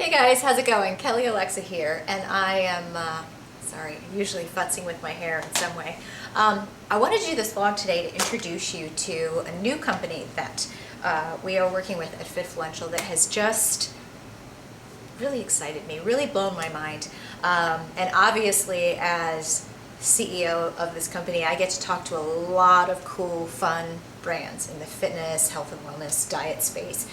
Hey guys, how's it going? Kelly Olexa here, and I am, sorry, I'm usually futzing with my hair in some way. I wanted to do this vlog today to introduce you to a new company that we are working with at FitFluential that has just really excited me, really blown my mind. And obviously, as CEO of this company, I get to talk to a lot of cool, fun brands in the fitness, health and wellness, diet space.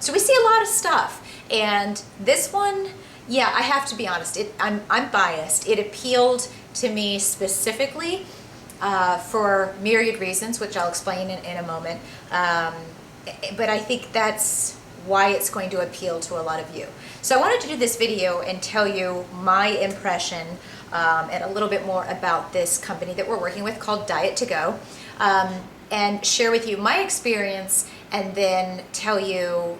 So we see a lot of stuff. And this one, yeah, I have to be honest, I'm biased. It appealed to me specifically for myriad reasons, which I'll explain in a moment. But I think that's why it's going to appeal to a lot of you. So I wanted to do this video and tell you my impression and a little bit more about this company that we're working with called Diet to Go, and share with you my experience, and then tell you,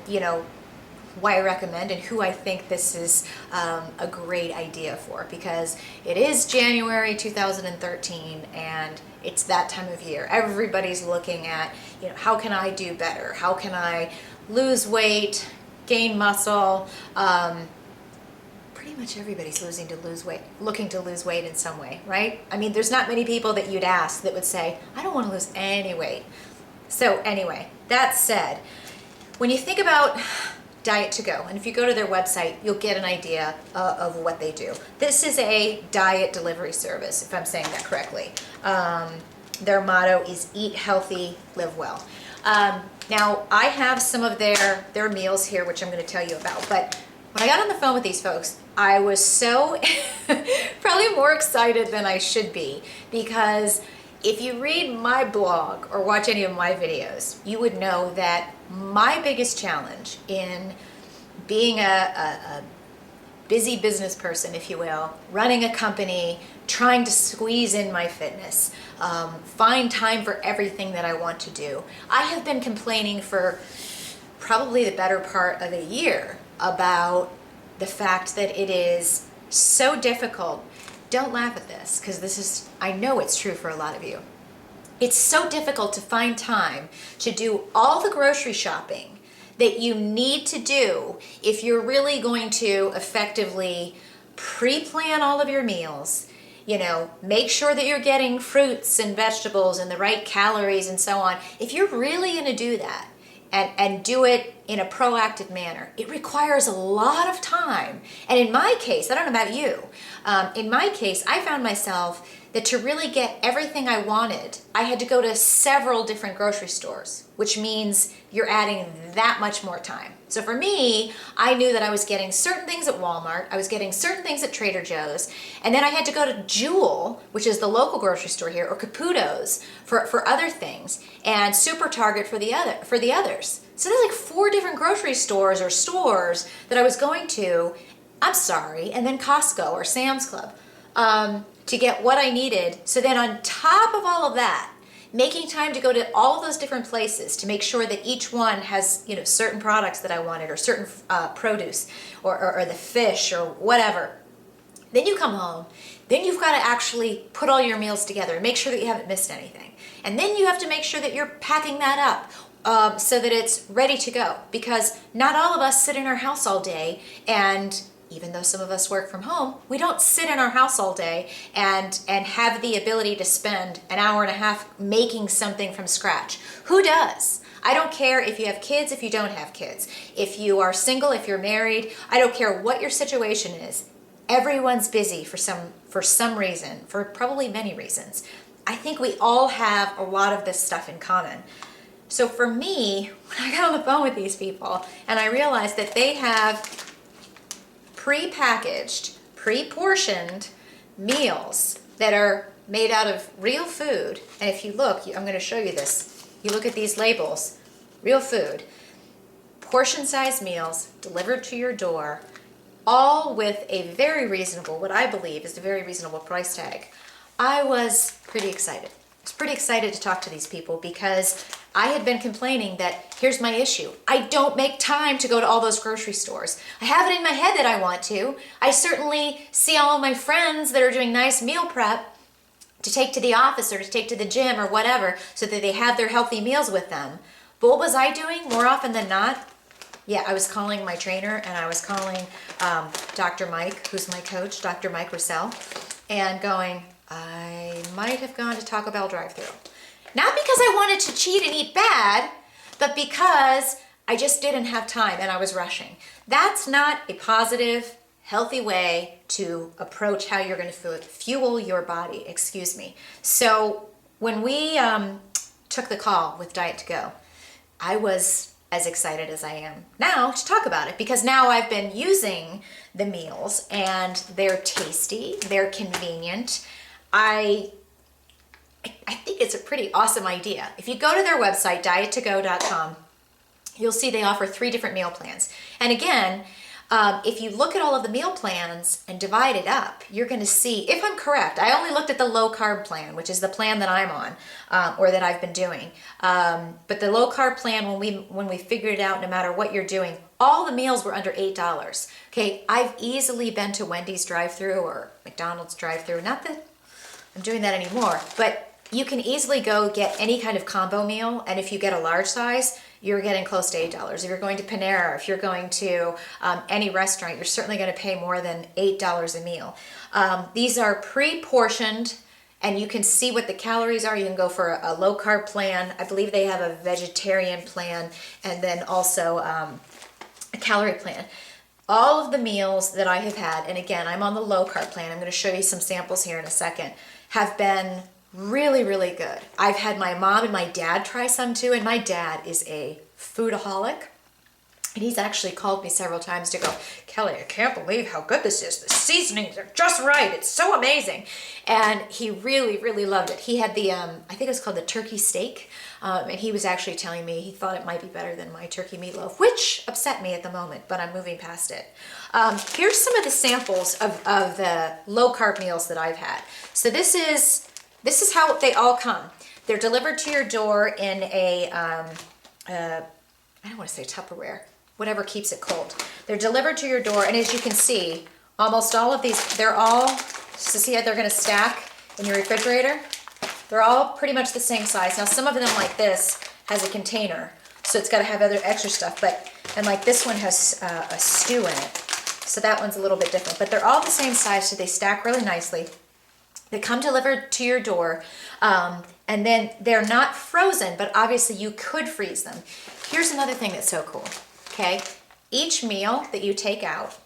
why I recommend and who I think this is a great idea for, because it is January 2013 and it's that time of year. Everybody's looking at, how can I do better? How can I lose weight, gain muscle? Pretty much everybody's looking to lose weight in some way, right? I mean, there's not many people that you'd ask that would say, I don't want to lose any weight. So anyway, that said, when you think about Diet to Go, and if you go to their website, you'll get an idea of what they do. This is a diet delivery service, if I'm saying that correctly. Their motto is eat healthy, live well. Now, I have some of their meals here, which I'm going to tell you about, but when I got on the phone with these folks, I was so probably more excited than I should be, because if you read my blog or watch any of my videos, you would know that my biggest challenge in being a busy business person, if you will, running a company, trying to squeeze in my fitness, find time for everything that I want to do. I have been complaining for probably the better part of a year about the fact that it is so difficult. Don't laugh at this, because I know it's true for a lot of you. It's so difficult to find time to do all the grocery shopping that you need to do if you're really going to effectively pre-plan all of your meals, make sure that you're getting fruits and vegetables and the right calories and so on. If you're really going to do that and do it in a proactive manner, it requires a lot of time. And in my case, I don't know about you, in my case, I found myself that to really get everything I wanted, I had to go to several different grocery stores, which means you're adding that much more time. So for me, I knew that I was getting certain things at Walmart, I was getting certain things at Trader Joe's, and then I had to go to Jewel, which is the local grocery store here, or Caputo's for other things, and Super Target for the others. So there's like 4 different grocery stores or stores that I was going to, and then Costco or Sam's Club, to get what I needed. So then on top of all of that, making time to go to all of those different places to make sure that each one has, certain products that I wanted, or certain produce, or the fish, or whatever. Then you come home, then you've got to actually put all your meals together and make sure that you haven't missed anything. And then you have to make sure that you're packing that up so that it's ready to go. Because not all of us sit in our house all day, and even though some of us work from home, we don't sit in our house all day and have the ability to spend an hour and a half making something from scratch. Who does? I don't care if you have kids, if you don't have kids. If you are single, if you're married, I don't care what your situation is. Everyone's busy for some reason, for probably many reasons. I think we all have a lot of this stuff in common. So for me, when I got on the phone with these people and I realized that they have pre-packaged, pre-portioned meals that are made out of real food. And if you look, I'm going to show you this. You look at these labels, real food, portion-sized meals delivered to your door, all with a very reasonable, what I believe is a very reasonable price tag. I was pretty excited. I was pretty excited to talk to these people, because I had been complaining that here's my issue. I don't make time to go to all those grocery stores. I have it in my head that I want to. I certainly see all of my friends that are doing nice meal prep to take to the office or to take to the gym or whatever, so that they have their healthy meals with them. But what was I doing more often than not? Yeah, I was calling my trainer and I was calling Dr. Mike, who's my coach, Dr. Mike Russell, and going, I might have gone to Taco Bell drive-thru. Not because I wanted to cheat and eat bad, but because I just didn't have time and I was rushing. That's not a positive, healthy way to approach how you're going to fuel your body, excuse me. So when we took the call with Diet to Go, I was as excited as I am now to talk about it, because now I've been using the meals and they're tasty, they're convenient. I think it's a pretty awesome idea. If you go to their website, diet2go.com, you'll see they offer 3 different meal plans. And again, if you look at all of the meal plans and divide it up, you're going to see, if I'm correct, I only looked at the low-carb plan, which is the plan that I'm on, or that I've been doing. But the low-carb plan, when we figured it out, no matter what you're doing, all the meals were under $8. Okay, I've easily been to Wendy's drive-thru or McDonald's drive-thru. Not that I'm doing that anymore, but you can easily go get any kind of combo meal, and if you get a large size, you're getting close to $8. If you're going to Panera, if you're going to any restaurant, you're certainly going to pay more than $8 a meal. These are pre-portioned, and you can see what the calories are. You can go for a low-carb plan. I believe they have a vegetarian plan, and then also a calorie plan. All of the meals that I have had, and again, I'm on the low-carb plan. I'm going to show you some samples here in a second, have been really, really good. I've had my mom and my dad try some too, and my dad is a foodaholic. And he's actually called me several times to go, Kelly, I can't believe how good this is. The seasonings are just right. It's so amazing. And he really, really loved it. He had the, I think it was called the turkey steak. And he was actually telling me he thought it might be better than my turkey meatloaf, which upset me at the moment, but I'm moving past it. Here's some of the samples of the low-carb meals that I've had. So this is how they all come. They're delivered to your door in a, I don't want to say Tupperware, whatever keeps it cold. They're delivered to your door, and as you can see, almost all of these, they're all, just to see how they're going to stack in your refrigerator, they're all pretty much the same size. Now, some of them, like this, has a container, so it's got to have other extra stuff, and like this one has a stew in it, so that one's a little bit different. But they're all the same size, so they stack really nicely. They come delivered to your door, and then they're not frozen, but obviously you could freeze them. Here's another thing that's so cool, okay? Each meal that you take out,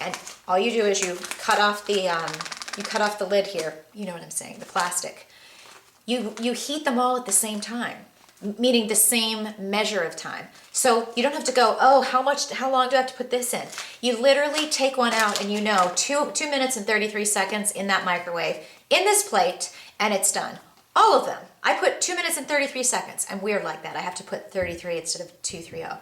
and all you do is you cut off the lid here, you know what I'm saying, the plastic. You heat them all at the same time, meaning the same measure of time. So you don't have to go, oh, how long do I have to put this in? You literally take one out and you know 2 minutes and 33 seconds in that microwave, in this plate, and it's done. All of them. I put 2 minutes and 33 seconds. I'm weird like that. I have to put 33 instead of 230.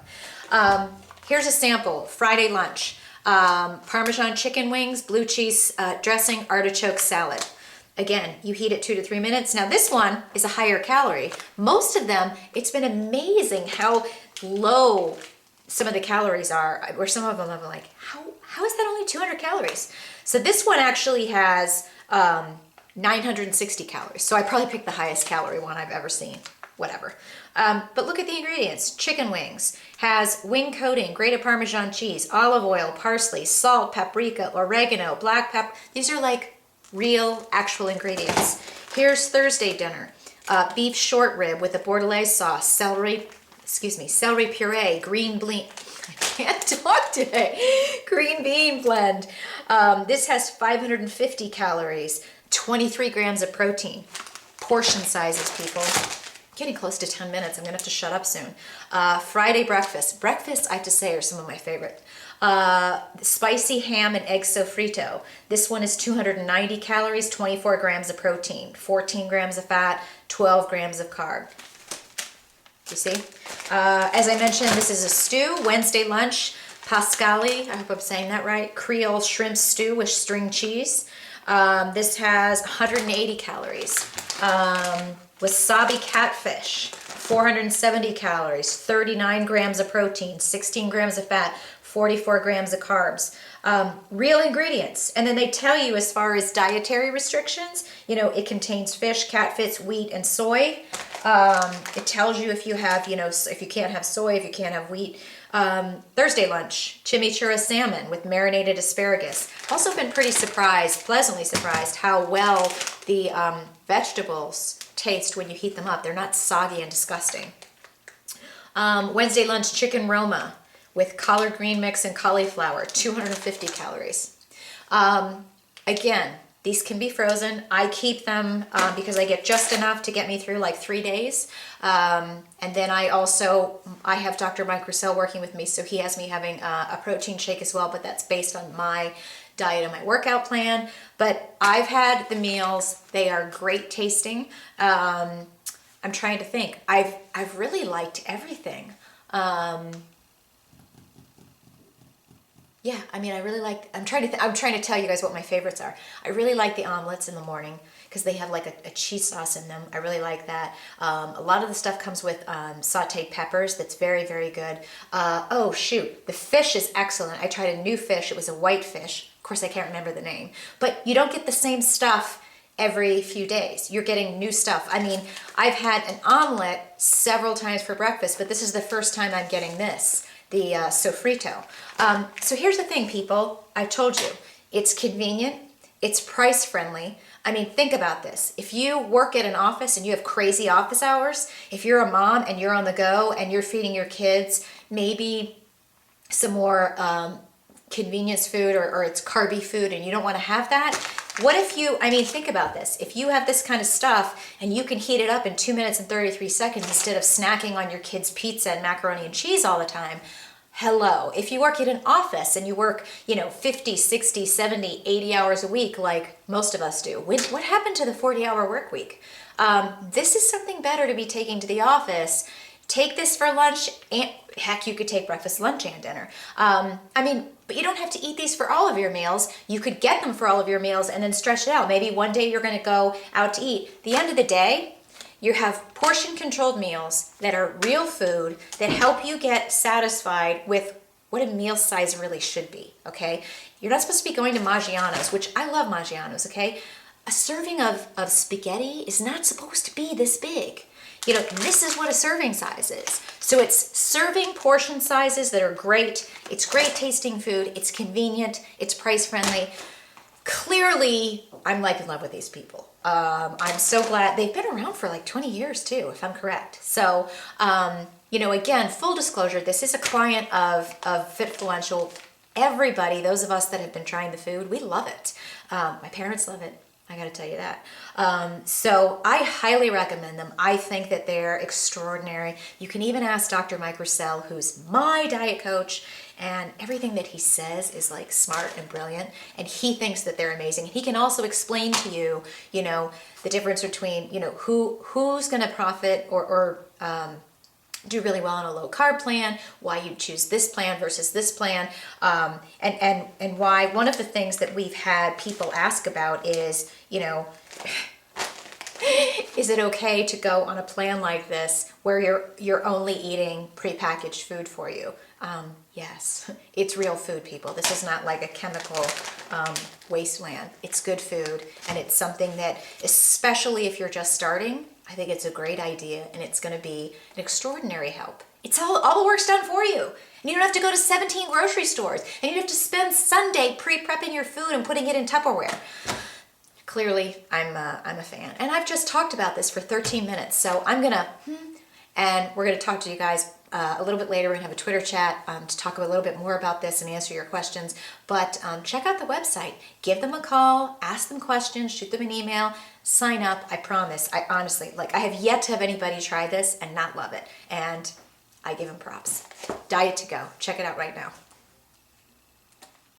Here's a sample, Friday lunch. Parmesan chicken wings, blue cheese dressing, artichoke salad. Again, you heat it 2 to 3 minutes. Now this one is a higher calorie. Most of them, it's been amazing how low some of the calories are, or some of them I'm like, how is that only 200 calories? So this one actually has 960 calories. So I probably picked the highest calorie one I've ever seen, whatever. But look at the ingredients. Chicken wings has wing coating, grated Parmesan cheese, olive oil, parsley, salt, paprika, oregano, black pepper. These are like real, actual ingredients. Here's Thursday dinner. Beef short rib with a bordelaise sauce, celery puree, green bean. I can't talk today. Green bean blend. This has 550 calories, 23 grams of protein. Portion sizes, people. Getting close to 10 minutes. I'm gonna have to shut up soon. Friday breakfast. Breakfasts, I have to say, are some of my favorite. Spicy ham and egg sofrito. This one is 290 calories, 24 grams of protein, 14 grams of fat, 12 grams of carb. You see? As I mentioned, this is a stew. Wednesday lunch, pascali, I hope I'm saying that right, Creole shrimp stew with string cheese. This has 180 calories. Wasabi catfish, 470 calories, 39 grams of protein, 16 grams of fat, 44 grams of carbs. Real ingredients. And then they tell you, as far as dietary restrictions, it contains fish, catfish, wheat, and soy. It tells you if you have, if you can't have soy, if you can't have wheat, Thursday lunch, chimichurri salmon with marinated asparagus. Also been pretty surprised, pleasantly surprised, how well the vegetables taste when you heat them up. They're not soggy and disgusting. Wednesday lunch, chicken Roma with collard green mix and cauliflower, 250 calories. Again, these can be frozen. I keep them because I get just enough to get me through like 3 days. And then I have Dr. Mike Roussel working with me, so he has me having a protein shake as well, but that's based on my diet and my workout plan. But I've had the meals. They are great tasting. I'm trying to think. I've really liked everything. Yeah, I mean, I really like, I'm trying to tell you guys what my favorites are. I really like the omelets in the morning because they have like a cheese sauce in them. I really like that. A lot of the stuff comes with sauteed peppers. That's very, very good. Oh, shoot. The fish is excellent. I tried a new fish. It was a white fish. Of course, I can't remember the name. But you don't get the same stuff every few days. You're getting new stuff. I mean, I've had an omelet several times for breakfast, but this is the first time I'm getting this. The sofrito. So here's the thing, people. I told you, it's convenient, it's price friendly. I mean, think about this. If you work at an office and you have crazy office hours, if you're a mom and you're on the go and you're feeding your kids maybe some more convenience food or it's carby food and you don't want to have that, what if you, I mean, think about this. If you have this kind of stuff and you can heat it up in 2 minutes and 33 seconds instead of snacking on your kids' pizza and macaroni and cheese all the time, hello. If you work at an office and you work, 50, 60, 70, 80 hours a week like most of us do, what happened to the 40-hour work week? This is something better to be taking to the office. Take this for lunch, and heck, you could take breakfast, lunch, and dinner. But you don't have to eat these for all of your meals. You could get them for all of your meals and then stretch it out. Maybe one day you're going to go out to eat. At the end of the day, you have portion-controlled meals that are real food that help you get satisfied with what a meal size really should be, okay? You're not supposed to be going to Maggiano's, which I love Maggiano's, okay? A serving of spaghetti is not supposed to be this big. This is what a serving size is. So it's serving portion sizes that are great. It's great tasting food. It's convenient. It's price friendly. Clearly, I'm like in love with these people. I'm so glad. They've been around for like 20 years too, if I'm correct. So, again, full disclosure, this is a client of FitFluential. Everybody, those of us that have been trying the food, we love it. My parents love it. I gotta tell you that. So I highly recommend them. I think that they're extraordinary. You can even ask Dr. Mike Roussel, who's my diet coach, and everything that he says is like smart and brilliant, and he thinks that they're amazing. He can also explain to you, the difference between, who's gonna profit or do really well on a low carb plan, why you choose this plan versus this plan, and why one of the things that we've had people ask about is, is it okay to go on a plan like this where you're only eating prepackaged food for you? Yes, it's real food, people. This is not like a chemical wasteland. It's good food, and it's something that, especially if you're just starting, I think it's a great idea, and it's going to be an extraordinary help. It's all the work's done for you. And you don't have to go to 17 grocery stores, and you don't have to spend Sunday pre-prepping your food and putting it in Tupperware. Clearly, I'm a fan. And I've just talked about this for 13 minutes, so I'm going to, and we're going to talk to you guys a little bit later. We're going to have a Twitter chat to talk a little bit more about this and answer your questions. But check out the website. Give them a call, ask them questions, shoot them an email, sign up. I promise. I honestly, I have yet to have anybody try this and not love it. And I give them props. Diet to Go. Check it out right now.